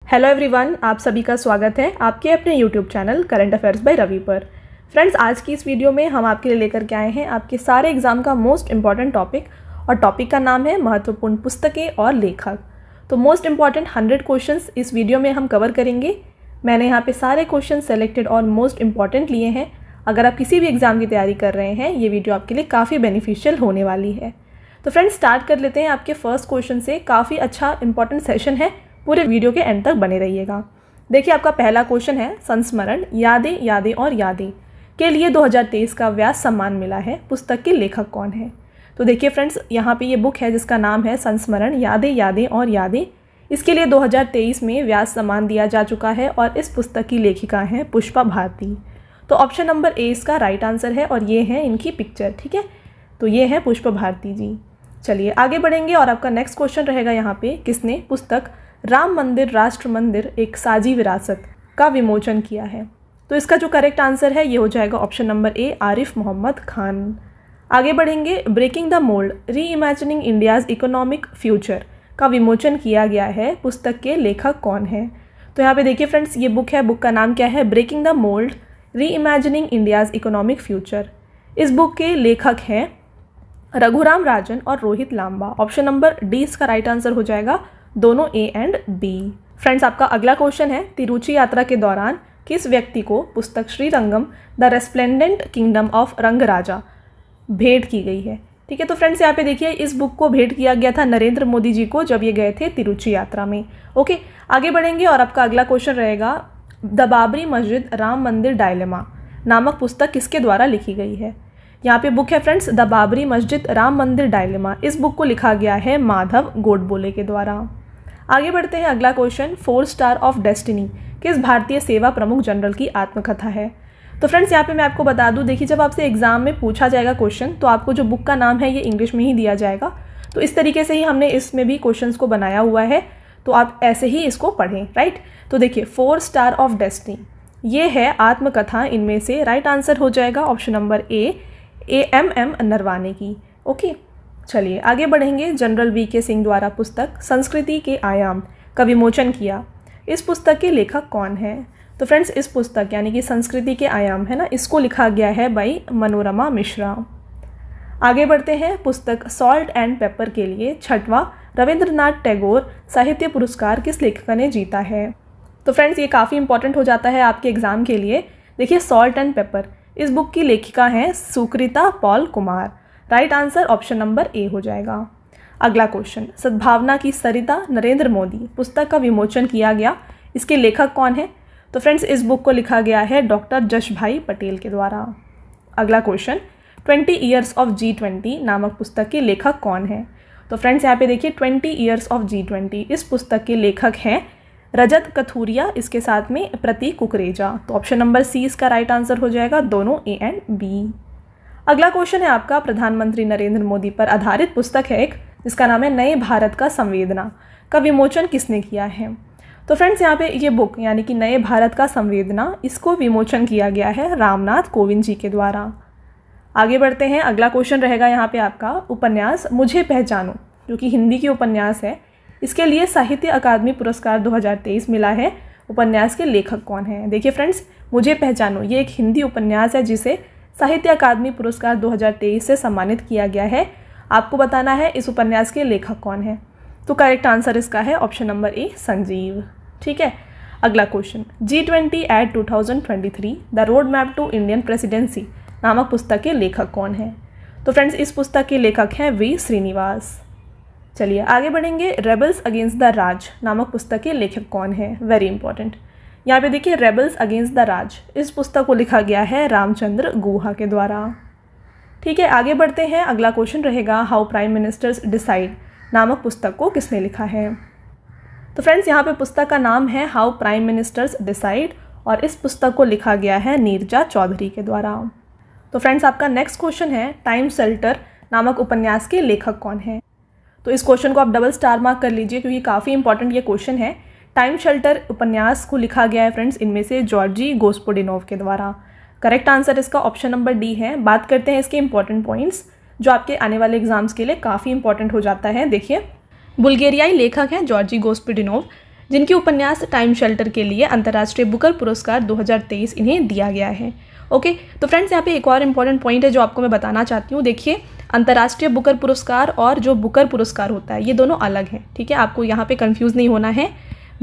Hello everyone, आप सभी का स्वागत है आपके अपने YouTube channel current affairs by Ravi पर। फ्रेंड्स, आज की इस वीडियो में हम आपके लिए लेकर के आए हैं आपके सारे एग्जाम का मोस्ट इंपॉर्टेंट टॉपिक, और टॉपिक का नाम है महत्वपूर्ण पुस्तकें और लेखक। तो मोस्ट इंपॉर्टेंट 100 क्वेश्चंस इस वीडियो में हम कवर करेंगे। मैंने यहाँ पे सारे क्वेश्चन सेलेक्टेड और मोस्ट इंपॉर्टेंट लिए हैं। अगर आप किसी भी एग्जाम की तैयारी कर रहे हैं, ये वीडियो आपके लिए काफ़ी बेनिफिशियल होने वाली है। तो फ्रेंड्स, स्टार्ट कर लेते हैं आपके फर्स्ट क्वेश्चन से। काफ़ी अच्छा इंपॉर्टेंट सेशन है, पूरे वीडियो के एंड तक बने रहिएगा। देखिए, आपका पहला क्वेश्चन है, संस्मरण यादें यादें और यादें के लिए 2023 का व्यास सम्मान मिला है, पुस्तक के लेखक कौन है? तो देखिए फ्रेंड्स, यहाँ पे ये बुक है जिसका नाम है संस्मरण यादें यादें और यादें। इसके लिए 2023 में व्यास सम्मान दिया जा चुका है और इस पुस्तक की लेखिका हैं पुष्पा भारती। तो ऑप्शन नंबर ए इसका राइट आंसर है और ये है इनकी पिक्चर। ठीक है, तो ये है पुष्पा भारती जी। चलिए आगे बढ़ेंगे और आपका नेक्स्ट क्वेश्चन रहेगा यहाँ पे, किसने पुस्तक राम मंदिर राष्ट्र मंदिर एक साझी विरासत का विमोचन किया है? तो इसका जो करेक्ट आंसर है ये हो जाएगा option number A, Arif Mohammad Khan. आगे बढ़ेंगे, breaking the mould reimagining India's economic future का विमोचन किया गया है, पुस्तक के लेखक कौन है? तो यहाँ पे देखिए फ्रेंड्स, ये बुक है, बुक का नाम क्या है? Breaking the mould reimagining India's economic future. इस बुक के लेखक हैं रघुराम राजन और Rohit Lamba. Option number D इसका राइट आंसर हो जाएगा, दोनों ए एंड बी। फ्रेंड्स, आपका अगला क्वेश्चन है, तिरुचि यात्रा के दौरान किस व्यक्ति को पुस्तक Srirangam the resplendent kingdom of Rangaraja भेंट की गई है? ठीक है, तो फ्रेंड्स यहाँ पे देखिए, इस बुक को भेंट किया गया था नरेंद्र मोदी जी को जब ये गए थे तिरुचि यात्रा में। ओके, आगे बढ़ेंगे और आपका अगला क्वेश्चन रहेगा, द बाबरी मस्जिद राम मंदिर डायलेमा नामक पुस्तक किसके द्वारा लिखी गई है? यहाँ पे बुक है फ्रेंड्स, द बाबरी मस्जिद राम मंदिर डायलेमा। इस बुक को लिखा गया है माधव गोडबोले के द्वारा। आगे बढ़ते हैं, अगला क्वेश्चन, 4 स्टार ऑफ डेस्टिनी किस भारतीय सेवा प्रमुख जनरल की आत्मकथा है? तो फ्रेंड्स यहाँ पे मैं आपको बता दूं, देखिए जब आपसे एग्जाम में पूछा जाएगा क्वेश्चन, तो आपको जो बुक का नाम है ये इंग्लिश में ही दिया जाएगा। तो इस तरीके से ही हमने इसमें भी क्वेश्चंस को बनाया हुआ है, तो आप ऐसे ही इसको पढ़ें, राइट। तो देखिए, 4 स्टार ऑफ डेस्टिनी ये है आत्मकथा, इनमें से राइट आंसर हो जाएगा option number A, M Naravane की। ओके, चलिए आगे बढ़ेंगे। General VK. सिंह द्वारा पुस्तक संस्कृति के आयाम का विमोचन किया, इस पुस्तक के लेखक कौन है? तो फ्रेंड्स, इस पुस्तक यानी कि संस्कृति के आयाम है ना, इसको लिखा गया है बाई मनोरमा मिश्रा। आगे बढ़ते हैं, पुस्तक सॉल्ट एंड पेपर के लिए 6वां रविंद्रनाथ टैगोर साहित्य पुरस्कार किस लेखक ने जीता है? तो फ्रेंड्स, ये काफ़ी इंपॉर्टेंट हो जाता है आपके एग्जाम के लिए। देखिए, सॉल्ट एंड पेपर इस बुक की लेखिका हैं Sukrita Paul Kumar. Right answer option number ए हो जाएगा। अगला क्वेश्चन, सद्भावना की सरिता नरेंद्र मोदी पुस्तक का विमोचन किया गया, इसके लेखक कौन है? तो फ्रेंड्स, इस बुक को लिखा गया है डॉक्टर जशभाई पटेल के द्वारा। अगला क्वेश्चन, 20 ईयर्स ऑफ G20 नामक पुस्तक के लेखक कौन है? तो फ्रेंड्स यहाँ पे देखिए, 20 ईयर्स ऑफ G20 इस पुस्तक के लेखक हैं रजत कथूरिया, इसके साथ में प्रतीक कुकरेजा। तो ऑप्शन नंबर सी इसका राइट आंसर हो जाएगा, दोनों ए एंड बी। अगला क्वेश्चन है आपका, प्रधानमंत्री नरेंद्र मोदी पर आधारित पुस्तक है एक, जिसका नाम है नए भारत का संवेदना का विमोचन किसने किया है? तो फ्रेंड्स यहाँ पे ये बुक यानी कि नए भारत का संवेदना, इसको विमोचन किया गया है रामनाथ कोविंद जी के द्वारा। आगे बढ़ते हैं, अगला क्वेश्चन रहेगा यहाँ पे आपका, उपन्यास मुझे पहचानो जो कि हिंदी की उपन्यास है, इसके लिए साहित्य अकादमी पुरस्कार 2023 मिला है, उपन्यास के लेखक कौन है? देखिए फ्रेंड्स, मुझे पहचानो ये एक हिंदी उपन्यास है जिसे साहित्य अकादमी पुरस्कार 2023 से सम्मानित किया गया है। आपको बताना है इस उपन्यास के लेखक कौन है। तो करेक्ट आंसर इसका है ऑप्शन नंबर ए, संजीव। ठीक है, अगला question, G20 at 2023 the road map to Indian presidency नामक पुस्तक के लेखक कौन है? तो फ्रेंड्स, इस पुस्तक के लेखक हैं वी श्रीनिवास। चलिए आगे बढ़ेंगे, रेबल्स अगेंस्ट द राज नामक पुस्तक के लेखक कौन है? Very important. यहाँ पे देखिए, रेबल्स अगेंस्ट द राज इस पुस्तक को लिखा गया है रामचंद्र गुहा के द्वारा। ठीक है, आगे बढ़ते हैं, अगला क्वेश्चन रहेगा, हाउ प्राइम मिनिस्टर्स डिसाइड नामक पुस्तक को किसने लिखा है? तो फ्रेंड्स, यहाँ पे पुस्तक का नाम है हाउ प्राइम मिनिस्टर्स डिसाइड और इस पुस्तक को लिखा गया है नीरजा चौधरी के द्वारा। तो फ्रेंड्स, आपका नेक्स्ट क्वेश्चन है, टाइम शेल्टर नामक उपन्यास के लेखक कौन है? तो इस क्वेश्चन को आप डबल स्टार मार्क कर लीजिए क्योंकि काफ़ी इंपॉर्टेंट ये क्वेश्चन है। टाइम शेल्टर उपन्यास को लिखा गया है फ्रेंड्स इनमें से जॉर्जी गोस्पोडिनोव के द्वारा। करेक्ट आंसर इसका ऑप्शन नंबर डी है। बात करते हैं इसके इंपॉर्टेंट पॉइंट्स जो आपके आने वाले एग्जाम्स के लिए काफ़ी इंपॉर्टेंट हो जाता है। देखिए, बुल्गेरियाई लेखक हैं जॉर्जी गोस्पोडिनोव। जिनके उपन्यास टाइम शेल्टर के लिए अंतर्राष्ट्रीय बुकर पुरस्कार 2023 इन्हें दिया गया है। ओके, तो फ्रेंड्स यहाँ पे एक और इम्पॉर्टेंट पॉइंट है जो आपको मैं बताना चाहती हूँ। देखिए, अंतर्राष्ट्रीय बुकर पुरस्कार और जो बुकर पुरस्कार होता है ये दोनों अलग हैं, ठीक है, आपको यहाँ पे कंफ्यूज नहीं होना है।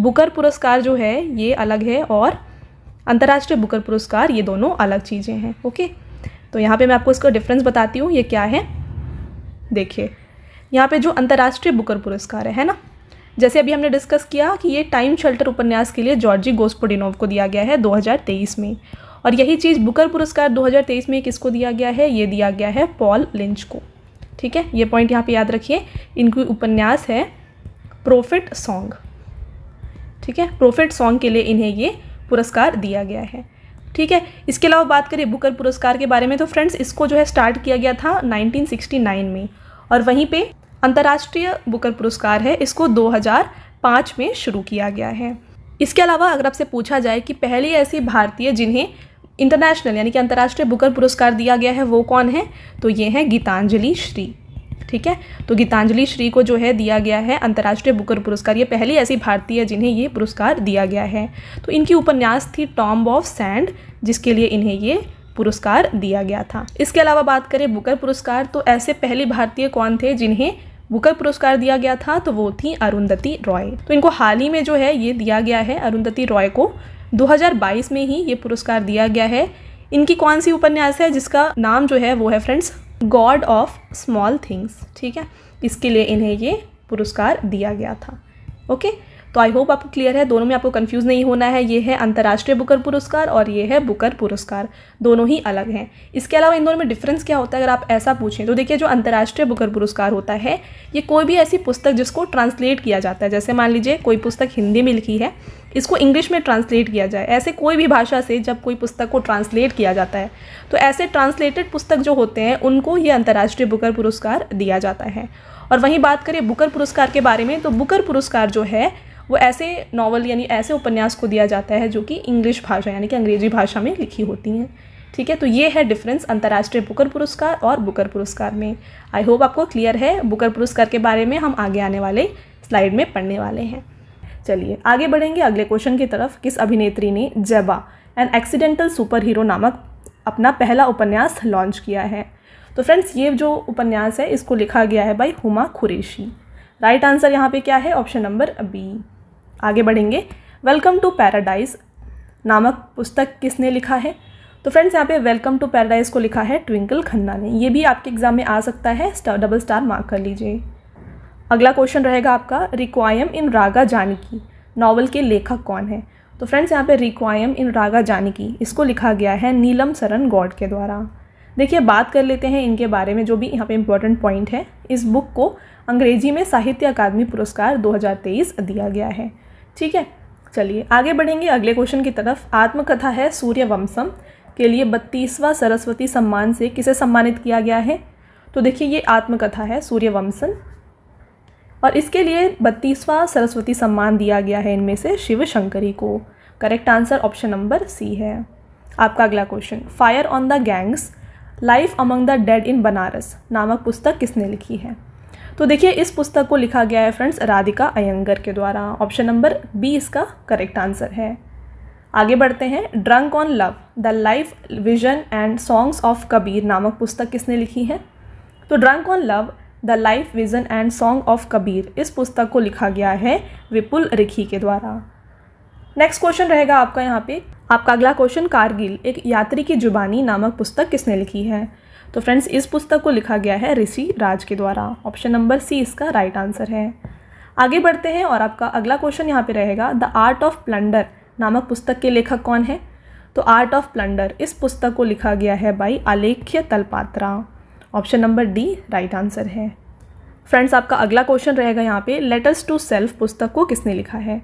बुकर पुरस्कार जो है ये अलग है और अंतर्राष्ट्रीय बुकर पुरस्कार ये दोनों अलग चीज़ें हैं। ओके, तो यहाँ पे मैं आपको इसका डिफरेंस बताती हूँ, ये क्या है। देखिए, यहाँ पे जो अंतर्राष्ट्रीय बुकर पुरस्कार है ना, जैसे अभी हमने डिस्कस किया कि ये टाइम शेल्टर उपन्यास के लिए जॉर्जी गोस्पोडिनोव को दिया गया है 2023 में, और यही चीज़ बुकर पुरस्कार 2023 में किसको दिया गया है, ये दिया गया है पॉल लिंच को। ठीक है, ये पॉइंट यहाँ पे याद रखिए। इनकी उपन्यास है प्रोफिट सॉन्ग। ठीक है, प्रोफिट सॉन्ग के लिए इन्हें ये पुरस्कार दिया गया है। ठीक है, इसके अलावा बात करें बुकर पुरस्कार के बारे में, तो फ्रेंड्स इसको जो है स्टार्ट किया गया था 1969 में, और वहीं पे अंतर्राष्ट्रीय बुकर पुरस्कार है इसको 2005 में शुरू किया गया है। इसके अलावा अगर आपसे पूछा जाए कि पहली ऐसी भारतीय जिन्हें इंटरनेशनल यानी कि अंतर्राष्ट्रीय बुकर पुरस्कार दिया गया है वो कौन है, तो ये है गीतांजलि श्री। ठीक है, तो गीतांजलि श्री को जो है दिया गया है अंतर्राष्ट्रीय बुकर पुरस्कार। ये पहली ऐसी भारतीय जिन्हें ये पुरस्कार दिया गया है। तो इनकी उपन्यास थी टॉम्ब ऑफ सैंड, जिसके लिए इन्हें ये पुरस्कार दिया गया था। इसके अलावा बात करें बुकर पुरस्कार, तो ऐसे पहले भारतीय कौन थे जिन्हें बुकर पुरस्कार दिया गया था, तो वो थी अरुंधति रॉय। तो इनको हाल ही में जो है ये दिया गया है, अरुंधति रॉय को 2022 में ही ये पुरस्कार दिया गया है। इनकी कौन सी उपन्यास है जिसका नाम जो है वो है friends God of small things. ठीक है, इसके लिए इन्हें ये पुरस्कार दिया गया था। ओके, तो आई होप आपको क्लियर है, दोनों में आपको कंफ्यूज नहीं होना है। ये है अंतर्राष्ट्रीय बुकर पुरस्कार और ये है बुकर पुरस्कार, दोनों ही अलग हैं। इसके अलावा इन दोनों में डिफरेंस क्या होता है अगर आप ऐसा पूछें तो देखिए, जो अंतर्राष्ट्रीय बुकर पुरस्कार होता है ये कोई भी ऐसी पुस्तक जिसको ट्रांसलेट किया जाता है, जैसे मान लीजिए कोई पुस्तक हिंदी में लिखी है, इसको इंग्लिश में ट्रांसलेट किया जाए, ऐसे कोई भी भाषा से जब कोई पुस्तक को ट्रांसलेट किया जाता है तो ऐसे ट्रांसलेटेड पुस्तक जो होते हैं उनको ये अंतर्राष्ट्रीय बुकर पुरस्कार दिया जाता है। और वहीं बात करें बुकर पुरस्कार के बारे में, तो बुकर पुरस्कार जो है वो ऐसे नॉवल यानी ऐसे उपन्यास को दिया जाता है जो कि इंग्लिश भाषा यानी कि अंग्रेजी भाषा में लिखी होती हैं। ठीक है, तो ये है डिफरेंस अंतर्राष्ट्रीय बुकर पुरस्कार और बुकर पुरस्कार में। आई होप आपको क्लियर है। बुकर पुरस्कार के बारे में हम आगे आने वाले स्लाइड में पढ़ने वाले हैं। चलिए आगे बढ़ेंगे अगले क्वेश्चन की तरफ। किस अभिनेत्री ने जबा एन एक्सीडेंटल सुपर हीरो नामक अपना पहला उपन्यास लॉन्च किया है? तो फ्रेंड्स ये जो उपन्यास है इसको लिखा गया है by Huma Qureshi. Right answer यहाँ पे क्या है, ऑप्शन नंबर बी। आगे बढ़ेंगे, वेलकम टू पैराडाइज नामक पुस्तक किसने लिखा है? तो फ्रेंड्स यहाँ पे वेलकम टू पैराडाइज को लिखा है ट्विंकल खन्ना ने। ये भी आपके एग्जाम में आ सकता है, डबल स्टार मार्क कर लीजिए। अगला क्वेश्चन रहेगा आपका, रिक्वायम इन रागा जानकी नॉवल के लेखक कौन है? तो फ्रेंड्स यहाँ पे रिक्वायम इन रागा जानकी इसको लिखा गया है नीलम सरन गौड़ के द्वारा। देखिए बात कर लेते हैं इनके बारे में, जो भी यहाँ पे इम्पोर्टेंट पॉइंट है। इस बुक को अंग्रेजी में साहित्य अकादमी पुरस्कार 2023 दिया गया है। ठीक है, चलिए आगे बढ़ेंगे अगले क्वेश्चन की तरफ। आत्मकथा है सूर्यवंशम के लिए 32वां सरस्वती सम्मान से किसे सम्मानित किया गया है? तो देखिए ये आत्मकथा है सूर्यवंशम और इसके लिए 32वां सरस्वती सम्मान दिया गया है इनमें से शिव शंकरी को। Correct answer option number C है। आपका अगला question, fire on the Ganges life among the dead in Banaras नामक पुस्तक किसने लिखी है? तो देखिए इस पुस्तक को लिखा गया है फ्रेंड्स राधिका अयंगर के द्वारा। ऑप्शन नंबर बी इसका करेक्ट आंसर है। आगे बढ़ते हैं, drunk on love the life vision and songs of Kabir नामक पुस्तक किसने लिखी है? तो drunk on love the life vision and song of Kabir इस पुस्तक को लिखा गया है विपुल रिखी के द्वारा। नेक्स्ट क्वेश्चन रहेगा आपका यहाँ पे। आपका अगला क्वेश्चन, कारगिल एक यात्री की जुबानी नामक पुस्तक किसने लिखी है? तो फ्रेंड्स इस पुस्तक को लिखा गया है ऋषि राज के द्वारा। ऑप्शन नंबर सी इसका राइट आंसर है। आगे बढ़ते हैं और आपका अगला क्वेश्चन यहाँ पे रहेगा, द आर्ट ऑफ प्लंडर नामक पुस्तक के लेखक कौन है? तो आर्ट ऑफ प्लंडर इस पुस्तक को लिखा गया है by Alekhya Talapatra. Option number D right answer है। फ्रेंड्स आपका अगला क्वेश्चन रहेगा यहाँ पे, लेटर्स टू सेल्फ पुस्तक को किसने लिखा है?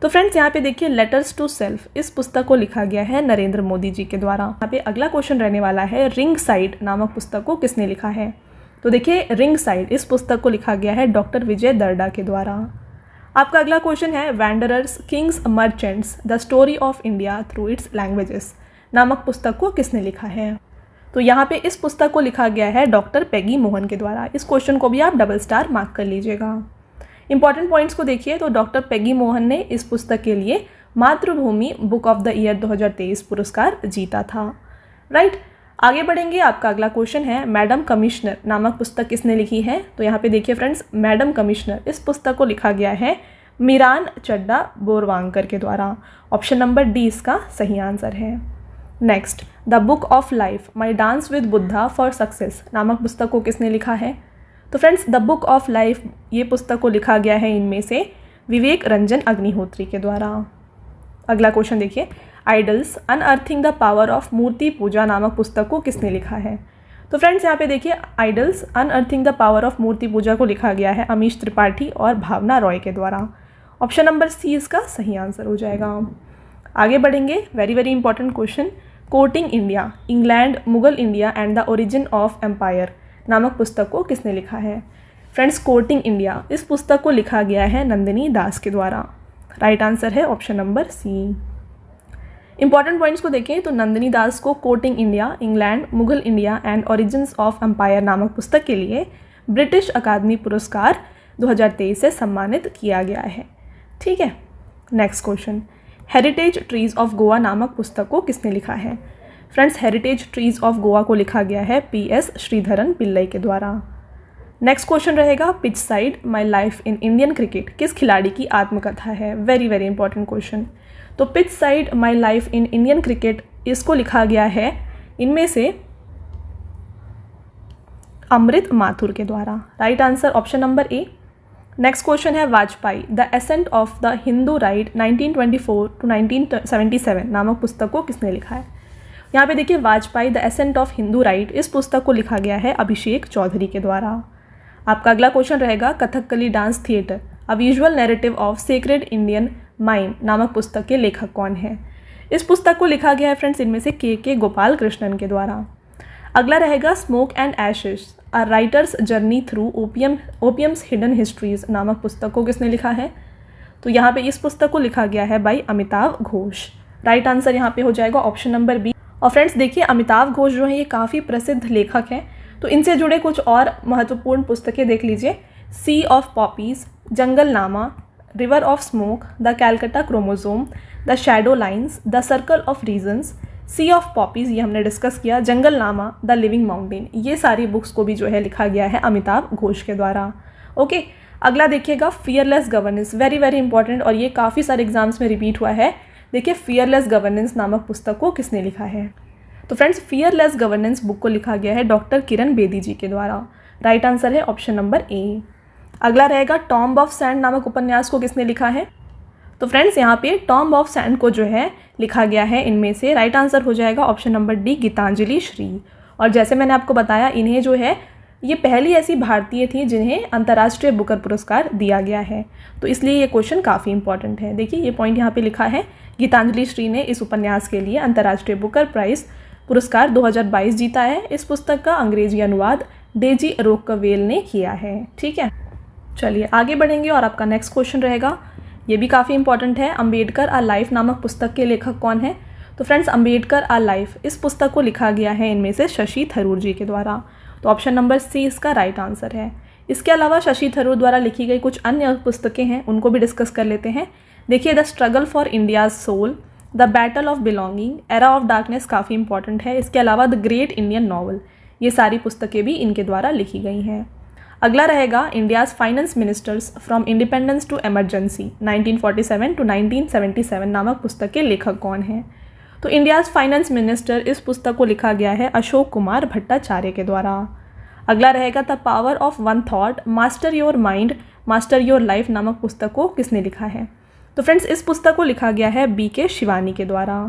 तो फ्रेंड्स यहाँ पे देखिए लेटर्स टू सेल्फ इस पुस्तक को लिखा गया है नरेंद्र मोदी जी के द्वारा। यहाँ पे अगला क्वेश्चन रहने वाला है, रिंग साइड नामक पुस्तक को किसने लिखा है? तो देखिए रिंग साइड इस पुस्तक को लिखा गया है डॉक्टर विजय दर्डा के द्वारा। आपका अगला क्वेश्चन है, wanderers kings merchants the story of India through its languages नामक पुस्तक को किसने लिखा है? तो यहाँ पे इस पुस्तक को लिखा गया है डॉक्टर पेगी मोहन के द्वारा। इस क्वेश्चन को भी आप डबल स्टार मार्क कर लीजिएगा। इंपॉर्टेंट पॉइंट्स को देखिए तो डॉक्टर पेगी मोहन ने इस पुस्तक के लिए मातृभूमि बुक ऑफ द ईयर 2023 पुरस्कार जीता था। राइट, आगे बढ़ेंगे। आपका अगला क्वेश्चन है मैडम कमिश्नर नामक पुस्तक किसने लिखी है? तो यहाँ पे देखिए फ्रेंड्स, मैडम कमिश्नर इस पुस्तक को लिखा गया है मीरान चड्डा बोरवांकर के द्वारा। ऑप्शन नंबर डी इसका सही आंसर है। Next, the book of life my dance with Buddha for success नामक पुस्तक को किसने लिखा है? तो friends, the book of life ये पुस्तक को लिखा गया है इनमें से विवेक रंजन अग्निहोत्री के द्वारा। अगला क्वेश्चन देखिए, आइडल्स अनअर्थिंग द पावर ऑफ मूर्ति पूजा नामक पुस्तक को किसने लिखा है? तो फ्रेंड्स, यहाँ पे देखिए आइडल्स अनअर्थिंग द पावर ऑफ मूर्ति पूजा को लिखा गया है अमीश त्रिपाठी और भावना रॉय के द्वारा। ऑप्शन नंबर सी इसका सही आंसर हो जाएगा। आगे बढ़ेंगे। Very very important question, courting India, England, Mughal India and the origin of empire नामक पुस्तक को किसने लिखा है? फ्रेंड्स, कोटिंग इंडिया इस पुस्तक को लिखा गया है नंदिनी दास के द्वारा। राइट आंसर है option number C. Important points को देखें तो नंदिनी दास को courting India, England, Mughal India and origins of empire नामक पुस्तक के लिए ब्रिटिश अकादमी पुरस्कार 2023 से सम्मानित किया गया है। ठीक है, next question, heritage trees of Goa नामक पुस्तक को किसने लिखा है? Friends, heritage trees of Goa को लिखा गया है PS श्रीधरन पिल्लई के द्वारा। नेक्स्ट क्वेश्चन रहेगा, pitch side my life in Indian cricket किस खिलाड़ी की आत्मकथा है? Very very important question. तो pitch side my life in Indian cricket इसको लिखा गया है इनमें से अमृत माथुर के द्वारा। Right answer option number A. Next question है, Vajpayee the ascent of the Hindu right 1924 to 1977 नामक पुस्तक को किसने लिखा है? यहाँ पे देखिए Vajpayee the ascent of Hindu right इस पुस्तक को लिखा गया है अभिषेक चौधरी के द्वारा। आपका अगला क्वेश्चन रहेगा, Kathakali dance theatre a visual narrative of sacred Indian mime नामक पुस्तक के लेखक कौन है? इस पुस्तक को लिखा गया है फ्रेंड्स इनमें से के गोपाल कृष्णन के द्वारा। अगला रहेगा, smoke and ashes a writer's journey through opium's hidden histories नामक पुस्तक को किसने लिखा है? तो यहाँ पे इस पुस्तक को लिखा गया है by Amitabh Ghosh. Right answer यहाँ पे हो जाएगा ऑप्शन नंबर बी। और फ्रेंड्स देखिए, अमिताभ घोष जो है ये काफ़ी प्रसिद्ध लेखक हैं, तो इनसे जुड़े कुछ और महत्वपूर्ण पुस्तकें देख लीजिए, सी of poppies, Jungle Nama, river of smoke, the Calcutta chromosome, the shadow lines, the circle of reasons, sea of poppies ये हमने डिस्कस किया, जंगल नामा, द लिविंग माउंटेन, ये सारी बुक्स को भी जो है लिखा गया है अमिताभ घोष के द्वारा। ओके, अगला देखिएगा, fearless governance, very very important और ये काफ़ी सारे एग्जाम्स में रिपीट हुआ है। देखिए, फियरलेस गवर्नेंस नामक पुस्तक को किसने लिखा है? तो फ्रेंड्स, फियरलेस गवर्नेंस बुक को लिखा गया है डॉक्टर किरण बेदी जी के द्वारा। राइट आंसर है ऑप्शन नंबर ए। अगला रहेगा, टॉम्ब ऑफ सैंड नामक उपन्यास को किसने लिखा है? तो फ्रेंड्स यहाँ पे टॉम्ब ऑफ सैंड को जो है लिखा गया है इनमें से, राइट आंसर हो जाएगा option number D, Geetanjali Shree. और जैसे मैंने आपको बताया, इन्हें जो है ये पहली ऐसी भारतीय थी जिन्हें अंतर्राष्ट्रीय बुकर पुरस्कार दिया गया है, तो इसलिए ये क्वेश्चन काफ़ी इंपॉर्टेंट है। देखिए ये पॉइंट यहाँ पे लिखा है, गीतांजलि श्री ने इस उपन्यास के लिए अंतर्राष्ट्रीय बुकर प्राइज़ पुरस्कार 2022 जीता है। इस पुस्तक का अंग्रेजी अनुवाद डेजी अरोकवेल ने किया है। ठीक है, चलिए आगे बढ़ेंगे और आपका नेक्स्ट क्वेश्चन रहेगा, ये भी काफ़ी इंपॉर्टेंट है, अंबेडकर आ लाइफ नामक पुस्तक के लेखक कौन है? तो फ्रेंड्स, अंबेडकर आ लाइफ इस पुस्तक को लिखा गया है इनमें से शशि थरूर जी के द्वारा। तो ऑप्शन नंबर सी इसका राइट आंसर है। इसके अलावा शशि थरूर द्वारा लिखी गई कुछ अन्य पुस्तकें हैं, उनको भी डिस्कस कर लेते हैं। देखिए, the struggle for India's soul, the battle of belonging, era of darkness काफ़ी इंपॉर्टेंट है। इसके अलावा द ग्रेट इंडियन नॉवल, ये सारी पुस्तकें भी इनके द्वारा लिखी गई हैं। अगला रहेगा, India's finance ministers from independence to emergency 1947 to 1977 नामक पुस्तक के लेखक कौन हैं? तो इंडियाज़ फाइनेंस मिनिस्टर इस पुस्तक को लिखा गया है अशोक कुमार भट्टाचार्य के द्वारा। अगला रहेगा, the power of one thought, master your mind, master your life नामक पुस्तक को किसने लिखा है? तो फ्रेंड्स, इस पुस्तक को लिखा गया है BK शिवानी के द्वारा।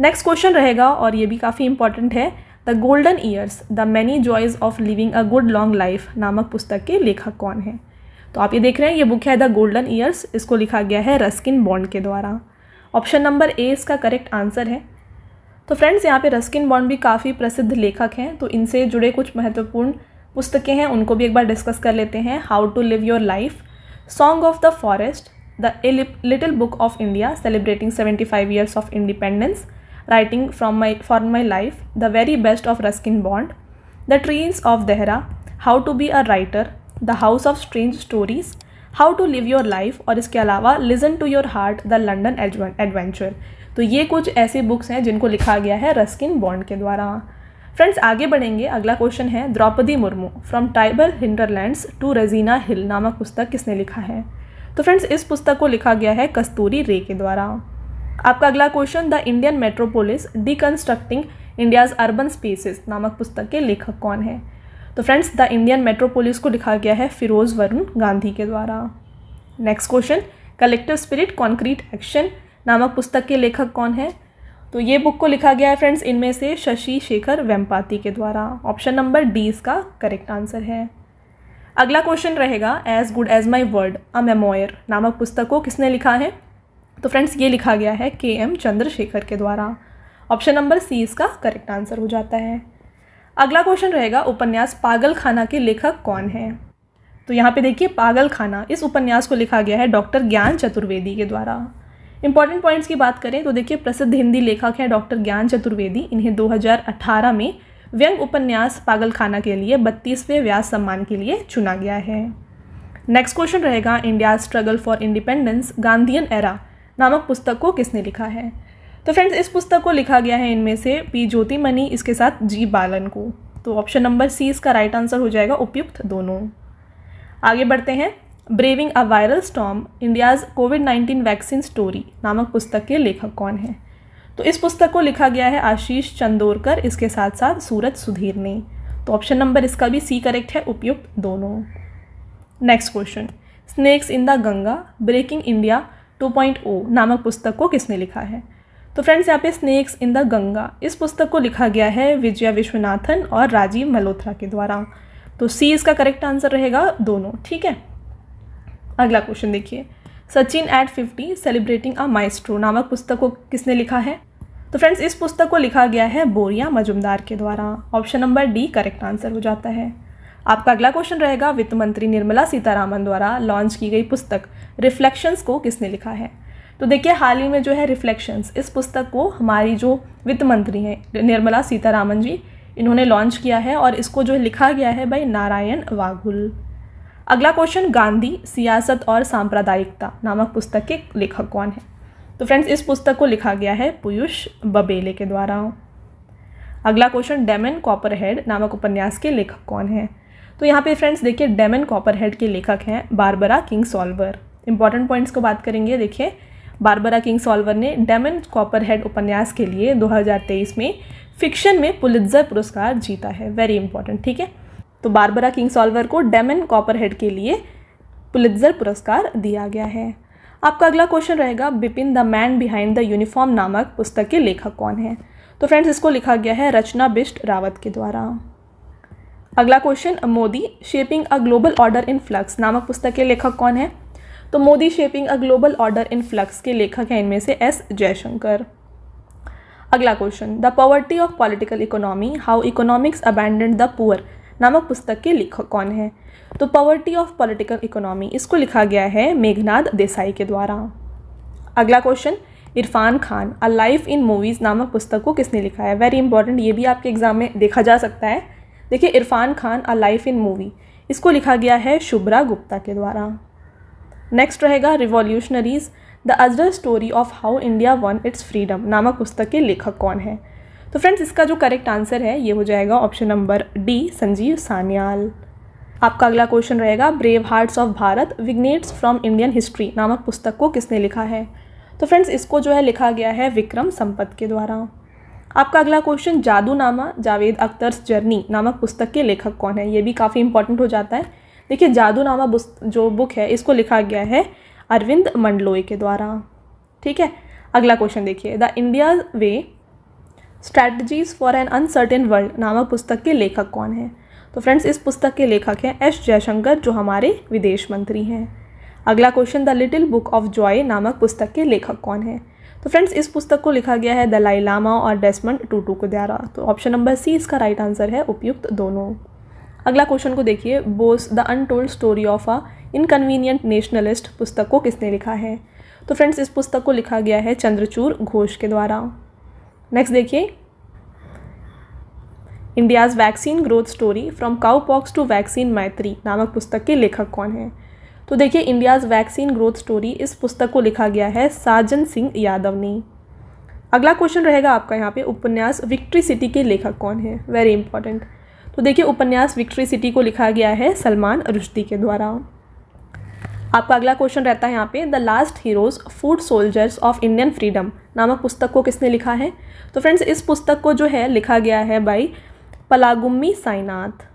नेक्स्ट क्वेश्चन रहेगा और ये भी काफ़ी इंपॉर्टेंट है, the golden years, the many joys of living a good long life नामक पुस्तक के लेखक कौन है? तो आप ये देख रहे हैं, ये बुक है द गोल्डन ईयर्स, इसको लिखा गया है रस्किन बॉन्ड के द्वारा। ऑप्शन नंबर ए इसका करेक्ट आंसर है। तो फ्रेंड्स, यहाँ पे रस्किन बॉन्ड भी काफ़ी प्रसिद्ध लेखक हैं, तो इनसे जुड़े कुछ महत्वपूर्ण पुस्तकें हैं, उनको भी एक बार डिस्कस कर लेते हैं। How to live your life, song of the forest, the little book of India celebrating 75 years of independence, writing for my life, the very best of Ruskin Bond, the trees of Dehra, how to be a writer, the house of strange stories, how to live your life और इसके अलावा listen to your heart the London adventure. तो ये कुछ ऐसी books हैं जिनको लिखा गया है रस्किन बॉन्ड के द्वारा। फ्रेंड्स आगे बढ़ेंगे, अगला क्वेश्चन है Draupadi Murmu from tribal hinterlands to Raisina Hill नामक पुस्तक किसने लिखा है? तो फ्रेंड्स इस पुस्तक को लिखा गया है कस्तूरी रे के द्वारा। आपका अगला question the Indian metropolis deconstructing India's urban spaces नामक पुस्तक के लेखक कौन है? तो फ्रेंड्स द इंडियन मेट्रोपोलिस को लिखा गया है फिरोज वरुण गांधी के द्वारा। Next question collective spirit concrete action नामक पुस्तक के लेखक कौन है? तो ये बुक को लिखा गया है फ्रेंड्स इनमें से शशि शेखर वेम्पाती के द्वारा। ऑप्शन नंबर डी इसका करेक्ट आंसर है। अगला क्वेश्चन रहेगा as good as my word a memoir नामक पुस्तक को किसने लिखा है? तो फ्रेंड्स ये लिखा गया है KM चंद्रशेखर के द्वारा। ऑप्शन नंबर सी इसका करेक्ट आंसर हो जाता है। अगला क्वेश्चन रहेगा उपन्यास पागल खाना के लेखक कौन है? तो यहाँ पे देखिए पागल खाना, इस उपन्यास को लिखा गया है डॉक्टर ज्ञान चतुर्वेदी के द्वारा। इंपॉर्टेंट पॉइंट्स की बात करें तो देखिए प्रसिद्ध हिंदी लेखक हैं डॉक्टर ज्ञान चतुर्वेदी। इन्हें 2018 में व्यंग उपन्यास पागल खाना के लिए 32वें व्यास सम्मान के लिए चुना गया है। नेक्स्ट क्वेश्चन रहेगा India struggle for independence Gandhian era नामक पुस्तक को किसने लिखा है? तो फ्रेंड्स इस पुस्तक को लिखा गया है इनमें से P ज्योतिमणि इसके साथ G बालन को। तो ऑप्शन नंबर सी इसका राइट आंसर हो जाएगा, उपयुक्त दोनों। आगे बढ़ते हैं braving a viral storm India's covid vaccine story नामक पुस्तक के लेखक कौन है? तो इस पुस्तक को लिखा गया है आशीष चंदोरकर इसके साथ साथ सूरज सुधीर ने। तो ऑप्शन नंबर इसका भी सी करेक्ट है, उपयुक्त दोनों। Next question snakes in the Ganga breaking India 2.0 नामक पुस्तक को किसने लिखा है? तो फ्रेंड्स यहाँ पे स्नेक्स इन द गंगा इस पुस्तक को लिखा गया है विजया विश्वनाथन और राजीव मल्होत्रा के द्वारा। तो सी इसका करेक्ट आंसर रहेगा दोनों, ठीक है। अगला क्वेश्चन देखिए Sachin at 50 celebrating a maestro नामक पुस्तक को किसने लिखा है? तो फ्रेंड्स इस पुस्तक को लिखा गया है बोरिया मजुमदार के द्वारा। Option number D correct answer हो जाता है। आपका अगला क्वेश्चन रहेगा वित्त मंत्री निर्मला सीतारामन द्वारा लॉन्च की गई पुस्तक रिफ्लेक्शंस को किसने लिखा है? तो देखिए हाल ही में जो है रिफ्लेक्शंस इस पुस्तक को हमारी जो वित्त मंत्री हैं निर्मला सीतारामन जी इन्होंने लॉन्च किया है और इसको जो लिखा गया है भाई नारायण वाघुल। अगला क्वेश्चन गांधी सियासत और सांप्रदायिकता नामक पुस्तक के लेखक कौन है? तो फ्रेंड्स इस पुस्तक को लिखा गया है पीयूष बबेले के द्वारा। अगला क्वेश्चन डेमन कॉपरहेड नामक उपन्यास के लेखक कौन है? तो यहाँ पे फ्रेंड्स देखिए डेमन कॉपरहेड के लेखक हैं बारबरा किंगसॉल्वर। इंपॉर्टेंट पॉइंट्स को बात करेंगे, देखिए बारबरा किंगसॉल्वर ने डेमन कॉपरहेड उपन्यास के लिए 2023 में फिक्शन में पुलित्जर पुरस्कार जीता है। वेरी इंपॉर्टेंट, ठीक है। तो बारबरा किंगसॉल्वर को डेमन कॉपरहेड के लिए पुलित्जर पुरस्कार दिया गया है। आपका अगला क्वेश्चन रहेगा Bipin the man behind the uniform नामक पुस्तक के लेखक कौन है? तो फ्रेंड्स इसको लिखा गया है रचना बिष्ट रावत के द्वारा। अगला question Modi shaping a global order in flux नामक पुस्तक के लेखक कौन है? तो Modi shaping a global order in flux के लेखक हैं इनमें से S जयशंकर। अगला question the poverty of political economy how economics abandoned the poor नामक पुस्तक के लेखक कौन है? तो पॉवर्टी ऑफ पॉलिटिकल इकोनॉमी इसको लिखा गया है मेघनाद देसाई के द्वारा। अगला question Irfan Khan a life in movies नामक पुस्तक को किसने लिखा है? वेरी इंपॉर्टेंट, ये भी आपके एग्जाम में देखा जा सकता है। देखिए Irfan Khan a life in movie इसको लिखा गया है शुभ्रा गुप्ता के द्वारा। नेक्स्ट रहेगा revolutionaries the other story of how India one it's freedom नामक पुस्तक के लेखक कौन है? तो फ्रेंड्स इसका जो करेक्ट आंसर है ये हो जाएगा option number D Sanjeev Sanyal. आपका अगला क्वेश्चन रहेगा brave hearts of Bharat vignettes from Indian history नामक पुस्तक को किसने लिखा है? तो फ्रेंड्स इसको जो है लिखा गया है विक्रम संपत के द्वारा। आपका अगला क्वेश्चन जादूनामा जावेद अख्तर्स जर्नी नामक पुस्तक के लेखक कौन है? ये भी काफ़ी इंपॉर्टेंट हो जाता है। देखिए जादूनामा जो बुक है इसको लिखा गया है अरविंद मंडलोई के द्वारा, ठीक है। अगला क्वेश्चन देखिए the India way strategies for an uncertain world नामक पुस्तक के लेखक कौन है? तो फ्रेंड्स इस पुस्तक के लेखक हैं S जयशंकर जो हमारे विदेश मंत्री हैं। अगला question the little book of Joy नामक पुस्तक के लेखक कौन है? तो फ्रेंड्स इस पुस्तक को लिखा गया है दलाई लामा और डेसमंड टूटू के द्वारा। तो ऑप्शन नंबर सी इसका राइट आंसर है, उपयुक्त दोनों। अगला क्वेश्चन को देखिए Bose the untold story of a inconvenient nationalist पुस्तक को किसने लिखा है? तो फ्रेंड्स इस पुस्तक को लिखा गया है चंद्रचूड़ घोष के द्वारा। नेक्स्ट देखिए India's vaccine growth story from cowpox to vaccine Maitri नामक पुस्तक के लेखक कौन है? तो देखिए इंडियाज़ वैक्सीन ग्रोथ स्टोरी, इस पुस्तक को लिखा गया है साजन सिंह यादव ने। अगला क्वेश्चन रहेगा आपका यहाँ पे, उपन्यास विक्ट्री सिटी के लेखक कौन है, वेरी इंपॉर्टेंट। तो देखिए उपन्यास विक्ट्री सिटी को लिखा गया है सलमान रुश्दी के द्वारा। आपका अगला क्वेश्चन रहता है यहाँ पे, the last heroes food soldiers of Indian freedom नामक पुस्तक को किसने लिखा है। तो फ्रेंड्स इस पुस्तक को जो है लिखा गया है बाई पलागुम्मी साईनाथ।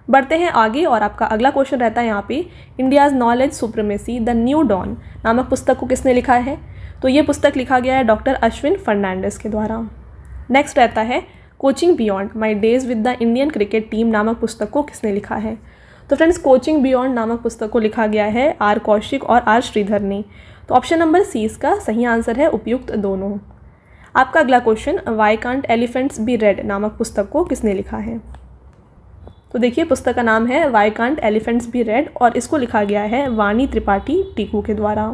बढ़ते हैं आगे और आपका अगला क्वेश्चन रहता है यहाँ पे, India's knowledge supremacy the new dawn नामक पुस्तक को किसने लिखा है। तो ये पुस्तक लिखा गया है डॉक्टर अश्विन फर्नांडिस के द्वारा। नेक्स्ट रहता है, coaching beyond my days with the Indian cricket team नामक पुस्तक को किसने लिखा है। तो फ्रेंड्स कोचिंग बियॉन्ड नामक पुस्तक को लिखा गया है आर कौशिक और आर श्रीधर ने। तो ऑप्शन नंबर सी इसका सही आंसर है, उपयुक्त दोनों। आपका अगला question, why can't elephants be red नामक पुस्तक को किसने लिखा है। तो देखिए पुस्तक का नाम है why can't elephants be red और इसको लिखा गया है वाणी त्रिपाठी टीकू के द्वारा।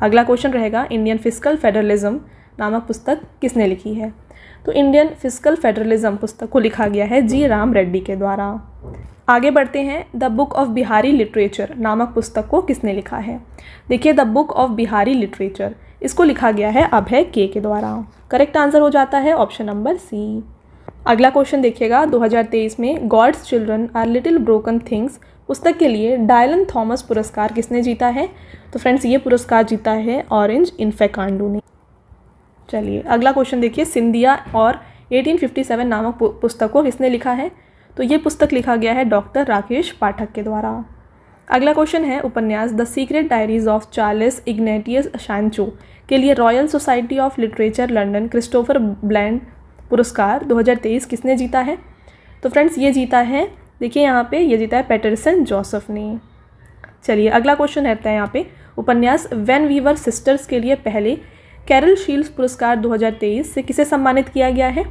अगला क्वेश्चन रहेगा, इंडियन फिस्कल फेडरलिज्म नामक पुस्तक किसने लिखी है। तो इंडियन फिस्कल फेडरलिज्म पुस्तक को लिखा गया है जी राम रेड्डी के द्वारा। आगे बढ़ते हैं, the book of Bihari literature नामक पुस्तक को किसने लिखा है। देखिए the book of Bihari literature, इसको लिखा गया है अभय के द्वारा। करेक्ट आंसर हो जाता है ऑप्शन नंबर सी। अगला क्वेश्चन देखिएगा, 2023 में god's children are little broken things पुस्तक के लिए डायलन थॉमस पुरस्कार किसने जीता है। तो फ्रेंड्स ये पुरस्कार जीता है ऑरेंज इन्फेकांडू ने। चलिए अगला क्वेश्चन देखिए, सिंधिया और 1857 नामक पुस्तक को किसने लिखा है। तो ये पुस्तक लिखा गया है डॉक्टर राकेश पाठक के द्वारा। अगला क्वेश्चन है, उपन्यास the secret diaries of Charles Ignatius Sancho के लिए Royal Society of Literature London Christopher Bland पुरस्कार 2023 किसने जीता है। तो फ्रेंड्स ये जीता है, देखिए यहाँ पे ये जीता है पैटरसन जोसेफ ने। चलिए अगला क्वेश्चन रहता है यहाँ पे, उपन्यास व्हेन वी वर सिस्टर्स के लिए पहले कैरल शील्ड्स पुरस्कार 2023 से किसे सम्मानित किया गया है।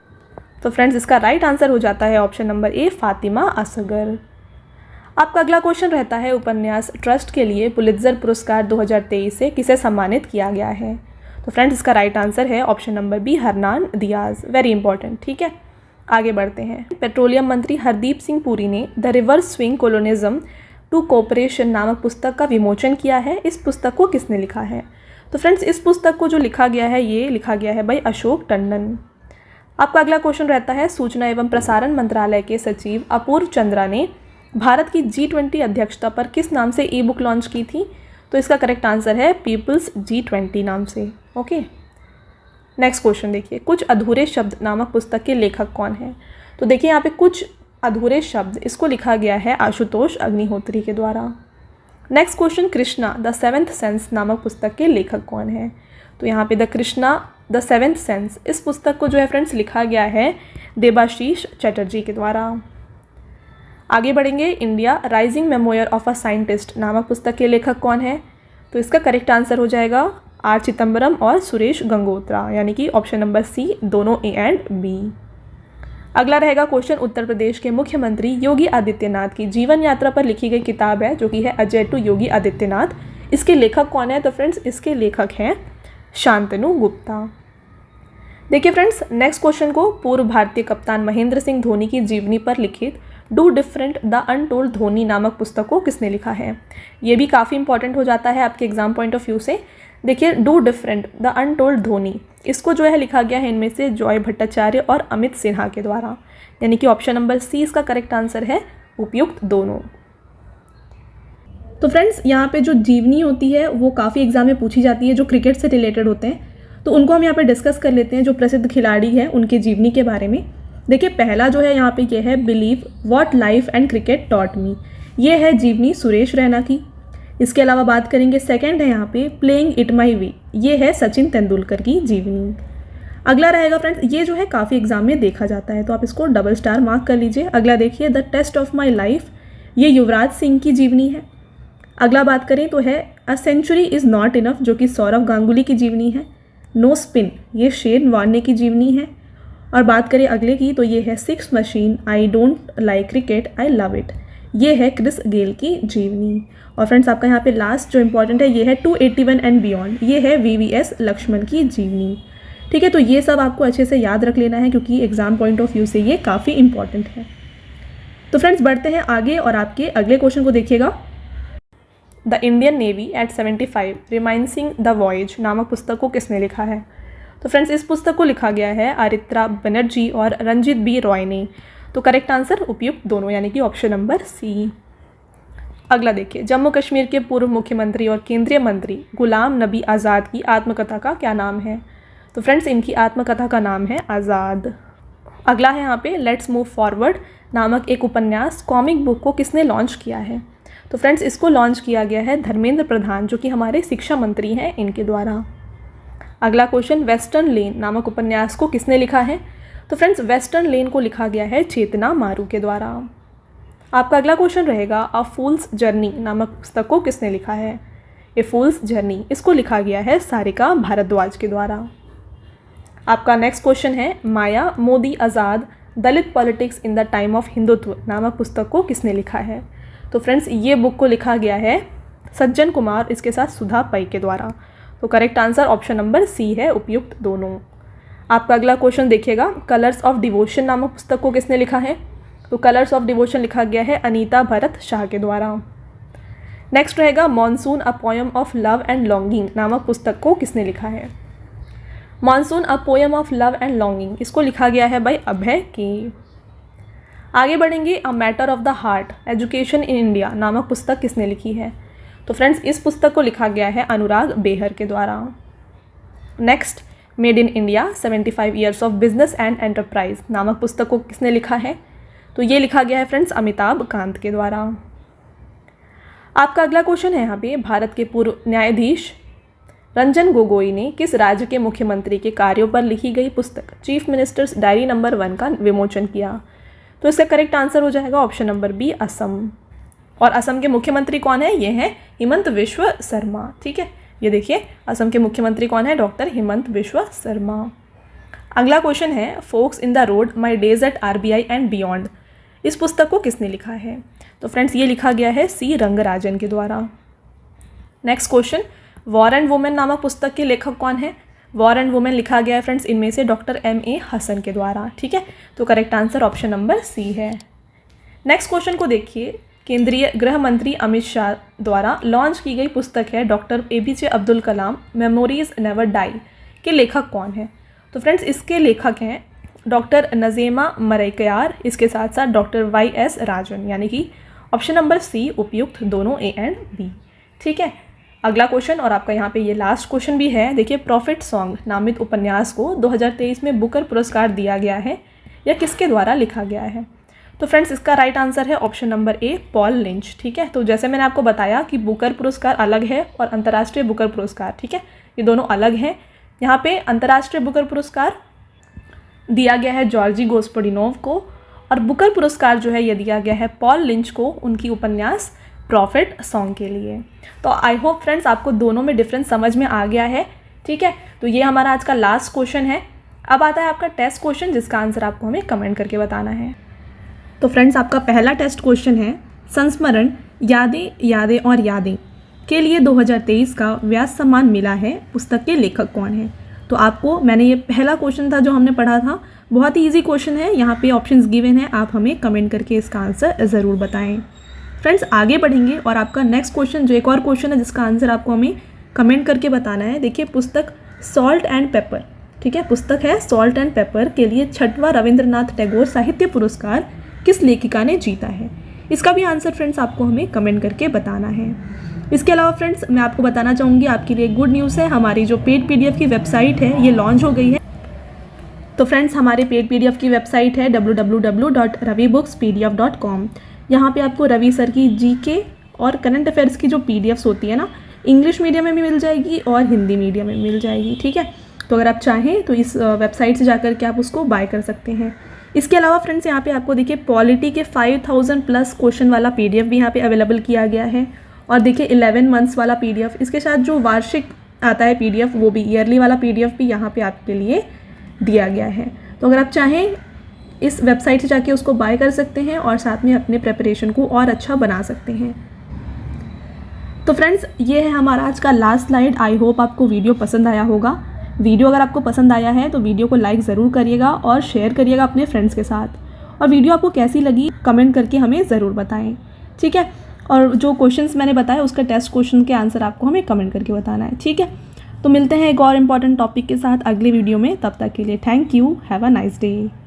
तो फ्रेंड्स इसका राइट आंसर हो जाता है option number A, Fatima Asgar. आपका अगला क्वेश्चन रहता है, उपन्यास ट्रस्ट के लिए पुलित्जर पुरस्कार 2023 से किसे सम्मानित किया गया है। तो फ्रेंड्स इसका राइट आंसर है option number B, Hernan Diaz. Very important, ठीक है। आगे बढ़ते हैं, पेट्रोलियम मंत्री हरदीप सिंह पुरी ने the reverse swing colonialism to cooperation नामक पुस्तक का विमोचन किया है। इस पुस्तक को किसने लिखा है। तो फ्रेंड्स इस पुस्तक को जो लिखा गया है ये लिखा गया है भाई अशोक टंडन। आपका अगला क्वेश्चन रहता है, सूचना एवं प्रसारण मंत्रालय के सचिव अपूर्व चंद्रा ने भारत की G20 अध्यक्षता पर किस नाम से ई बुक लॉन्च की थी। तो इसका करेक्ट आंसर है पीपल्स G20 नाम से। ओके, नेक्स्ट क्वेश्चन देखिए, कुछ अधूरे शब्द नामक पुस्तक के लेखक कौन है। तो देखिए यहाँ पे कुछ अधूरे शब्द, इसको लिखा गया है आशुतोष अग्निहोत्री के द्वारा। Next question, Krishna the seventh sense नामक पुस्तक के लेखक कौन है। तो यहाँ पे the Krishna the seventh sense, इस पुस्तक को जो है फ्रेंड्स लिखा गया है देबाशीष चटर्जी के द्वारा। आगे बढ़ेंगे, India rising memoir of a scientist नामक पुस्तक के लेखक कौन है। तो इसका करेक्ट आंसर हो जाएगा आर चिदम्बरम और सुरेश गंगोत्रा, यानी कि ऑप्शन नंबर सी, दोनों ए एंड बी। अगला रहेगा क्वेश्चन, उत्तर प्रदेश के मुख्यमंत्री योगी आदित्यनाथ की जीवन यात्रा पर लिखी गई किताब है जो कि है अजय टू योगी आदित्यनाथ। इसके लेखक कौन है। तो फ्रेंड्स इसके लेखक हैं शांतनु गुप्ता। देखिए फ्रेंड्स नेक्स्ट क्वेश्चन को, पूर्व भारतीय कप्तान महेंद्र सिंह धोनी की जीवनी पर लिखित do different the untold Dhoni नामक पुस्तक को किसने लिखा है। ये भी काफ़ी इंपॉर्टेंट हो जाता है आपके एग्जाम पॉइंट ऑफ व्यू से। देखिए do different the untold Dhoni, इसको जो है लिखा गया है इनमें से जॉय भट्टाचार्य और अमित सिन्हा के द्वारा, यानी कि ऑप्शन नंबर सी इसका करेक्ट आंसर है, उपयुक्त दोनों। तो फ्रेंड्स यहाँ पे जो जीवनी होती है वो काफ़ी एग्जाम में पूछी जाती है जो क्रिकेट से रिलेटेड होते हैं, तो उनको हम यहाँ पे डिस्कस कर लेते हैं। जो प्रसिद्ध खिलाड़ी हैं उनके जीवनी के बारे में। देखिए पहला जो है यहाँ पे ये है believe what life and cricket taught me, ये है जीवनी सुरेश रैना की। इसके अलावा बात करेंगे, सेकंड है यहाँ पे प्लेइंग इट माई वे, ये है सचिन तेंदुलकर की जीवनी। अगला रहेगा फ्रेंड्स, ये जो है काफ़ी एग्जाम में देखा जाता है तो आप इसको डबल स्टार मार्क कर लीजिए। अगला देखिए the taste of my life, ये युवराज सिंह की जीवनी है। अगला बात करें तो है a century is not enough, जो कि सौरव गांगुली की जीवनी है। नो स्पिन, ये शेन वार्ने की जीवनी है। और बात करें अगले की तो ये है six machine, I don't like cricket I love it, ये है क्रिस गेल की जीवनी। और फ्रेंड्स आपका यहाँ पे लास्ट जो इंपॉर्टेंट है ये है 281 एंड बियॉन्ड, ये है VVS लक्ष्मण की जीवनी। ठीक है, तो ये सब आपको अच्छे से याद रख लेना है क्योंकि एग्जाम पॉइंट ऑफ व्यू से ये काफ़ी इंपॉर्टेंट है। तो फ्रेंड्स बढ़ते हैं आगे और आपके अगले क्वेश्चन को देखिएगा। The Indian Navy at 75 reminiscing the voyage नामक पुस्तक को किसने लिखा है? तो फ्रेंड्स इस पुस्तक को लिखा गया है आरित्रा बनर्जी और रंजीत बी रॉय ने। तो करेक्ट आंसर उपयुक्त दोनों, यानी कि ऑप्शन नंबर सी। अगला देखिए, जम्मू कश्मीर के पूर्व मुख्यमंत्री और केंद्रीय मंत्री गुलाम नबी आज़ाद की आत्मकथा का क्या नाम है? तो फ्रेंड्स इनकी आत्मकथा का नाम है आज़ाद। अगला है यहाँ पे लेट्स मूव फॉरवर्ड नामक एक उपन्यास कॉमिक बुक को किसने लॉन्च किया है? तो फ्रेंड्स इसको लॉन्च किया गया है धर्मेंद्र प्रधान, जो कि हमारे शिक्षा मंत्री हैं, इनके द्वारा। अगला क्वेश्चन, वेस्टर्न लेन नामक उपन्यास को किसने लिखा है? तो फ्रेंड्स वेस्टर्न लेन को लिखा गया है चेतना मारू के द्वारा। आपका अगला क्वेश्चन रहेगा अ फूल्स जर्नी नामक पुस्तक को किसने लिखा है? ए फूल्स जर्नी, इसको लिखा गया है सारिका भारद्वाज के द्वारा। आपका नेक्स्ट क्वेश्चन है Maya Modi Azad Dalit politics in the time of Hindutva नामक पुस्तक को किसने लिखा है? तो फ्रेंड्स ये बुक को लिखा गया है सज्जन कुमार, इसके साथ सुधा पै के द्वारा। तो correct answer option number C है, उपयुक्त दोनों। आपका अगला क्वेश्चन देखिएगा, कलर्स ऑफ डिवोशन नामक पुस्तक को किसने लिखा है? तो कलर्स ऑफ डिवोशन लिखा गया है अनीता भरत शाह के द्वारा। नेक्स्ट रहेगा monsoon a poem of love and longing नामक पुस्तक को किसने लिखा है? Monsoon a poem of love and longing, इसको लिखा गया है बाय अभय के। आगे बढ़ेंगे, a matter of the heart education in India नामक पुस्तक किसने लिखी है? तो फ्रेंड्स इस पुस्तक को लिखा गया है अनुराग बेहर के द्वारा। Next, made in India 75 years of business and enterprise नामक पुस्तक को किसने लिखा है? तो ये लिखा गया है फ्रेंड्स अमिताभ कांत के द्वारा। आपका अगला क्वेश्चन है यहाँ पे, भारत के पूर्व न्यायाधीश रंजन गोगोई ने किस राज्य के मुख्यमंत्री के कार्यों पर लिखी गई पुस्तक चीफ मिनिस्टर्स डायरी नंबर 1 का विमोचन किया? तो इसका करेक्ट आंसर हो जाएगा ऑप्शन नंबर बी, असम। और असम के मुख्यमंत्री कौन है? ये हैं हिमंत बिश्व शर्मा। ठीक है, ये देखिए असम के मुख्यमंत्री कौन है? डॉक्टर हिमंत बिश्व शर्मा। अगला क्वेश्चन है fox in the road my days at RBI and beyond, इस पुस्तक को किसने लिखा है? तो फ्रेंड्स ये लिखा गया है सी रंगराजन के द्वारा। Next question, war and women नामक पुस्तक के लेखक कौन है? वॉर एंड वुमेन लिखा गया है फ्रेंड्स इनमें से डॉक्टर M.A. हसन के द्वारा। ठीक है, तो correct answer option number C है। नेक्स्ट क्वेश्चन को देखिए, केंद्रीय गृह मंत्री अमित शाह द्वारा लॉन्च की गई पुस्तक है doctor APJ Abdul Kalam memories never die के लेखक कौन है? तो फ्रेंड्स इसके लेखक हैं डॉक्टर नज़ीमा मरैकयार, इसके साथ साथ डॉक्टर Y.S. राजन, यानी कि ऑप्शन नंबर सी उपयुक्त दोनों A एंड B। ठीक है, अगला क्वेश्चन और आपका यहाँ पे ये लास्ट क्वेश्चन भी है। देखिए, प्रॉफिट सॉन्ग नामित उपन्यास को 2023 में बुकर पुरस्कार दिया गया है, यह किसके द्वारा लिखा गया है? तो फ्रेंड्स इसका राइट आंसर है ऑप्शन नंबर ए, पॉल लिंच। ठीक है, तो जैसे मैंने आपको बताया कि बुकर पुरस्कार अलग है और अंतर्राष्ट्रीय बुकर पुरस्कार, ठीक है, ये दोनों अलग हैं। यहाँ पे अंतर्राष्ट्रीय बुकर पुरस्कार दिया गया है जॉर्जी गोस्पोडिनोव को, और बुकर पुरस्कार जो है ये दिया गया है पॉल लिंच को उनकी उपन्यास प्रॉफिट सॉन्ग के लिए। तो आई होप फ्रेंड्स आपको दोनों में डिफरेंस समझ में आ गया है। ठीक है, तो ये हमारा आज का लास्ट क्वेश्चन है। अब आता है आपका टेस्ट क्वेश्चन, जिसका आंसर आपको हमें कमेंट करके बताना है। तो फ्रेंड्स आपका पहला टेस्ट क्वेश्चन है, संस्मरण यादें यादें और यादें के लिए 2023 का व्यास सम्मान मिला है, पुस्तक के लेखक कौन है? तो आपको, मैंने ये पहला क्वेश्चन था जो हमने पढ़ा था, बहुत ही ईजी क्वेश्चन है, यहाँ पे ऑप्शंस गिवन है, आप हमें कमेंट करके इसका आंसर ज़रूर बताएं। फ्रेंड्स आगे बढ़ेंगे और आपका नेक्स्ट क्वेश्चन जो एक और क्वेश्चन है जिसका आंसर आपको हमें कमेंट करके बताना है। देखिए, पुस्तक सॉल्ट एंड पेपर, ठीक है, पुस्तक है सॉल्ट एंड पेपर के लिए 6वां रविंद्रनाथ टैगोर साहित्य पुरस्कार किस लेखिका ने जीता है? इसका भी आंसर फ्रेंड्स आपको हमें कमेंट करके बताना है। इसके अलावा फ्रेंड्स मैं आपको बताना चाहूँगी, आपके लिए गुड न्यूज़ है, हमारी जो पेड PDF की वेबसाइट है ये लॉन्च हो गई है। तो फ्रेंड्स हमारे पेड PDF की वेबसाइट है www.ravibookspdf.com। यहाँ पे आपको रवि सर की GK और करंट अफेयर्स की जो PDFs होती है ना, इंग्लिश मीडियम में भी मिल जाएगी और हिंदी मीडियम में मिल जाएगी। ठीक है, तो अगर आप चाहें तो इस वेबसाइट से जाकर के आप उसको बाय कर सकते हैं। इसके अलावा फ्रेंड्स यहाँ पे आपको देखिए पॉलिटी के 5000+ क्वेश्चन वाला PDF भी यहाँ पे अवेलेबल किया गया है, और देखिए 11 मंथ्स वाला PDF, इसके साथ जो वार्षिक आता है PDF वो भी, ईयरली वाला PDF भी यहाँ पे आपके लिए दिया गया है। तो अगर आप चाहें इस वेबसाइट से जाके उसको बाय कर सकते हैं और साथ में अपने प्रिपरेशन को और अच्छा बना सकते हैं। तो फ्रेंड्स ये है हमारा आज का लास्ट स्लाइड। आई होप आपको वीडियो पसंद आया होगा। वीडियो अगर आपको पसंद आया है तो वीडियो को लाइक ज़रूर करिएगा और शेयर करिएगा अपने फ्रेंड्स के साथ, और वीडियो आपको कैसी लगी कमेंट करके हमें ज़रूर बताएं। ठीक है, और जो क्वेश्चंस मैंने बताया उसका टेस्ट क्वेश्चन के आंसर आपको हमें कमेंट करके बताना है, ठीक है। तो मिलते हैं एक और इम्पॉर्टेंट टॉपिक के साथ अगले वीडियो में, तब तक के लिए thank you, have a nice day.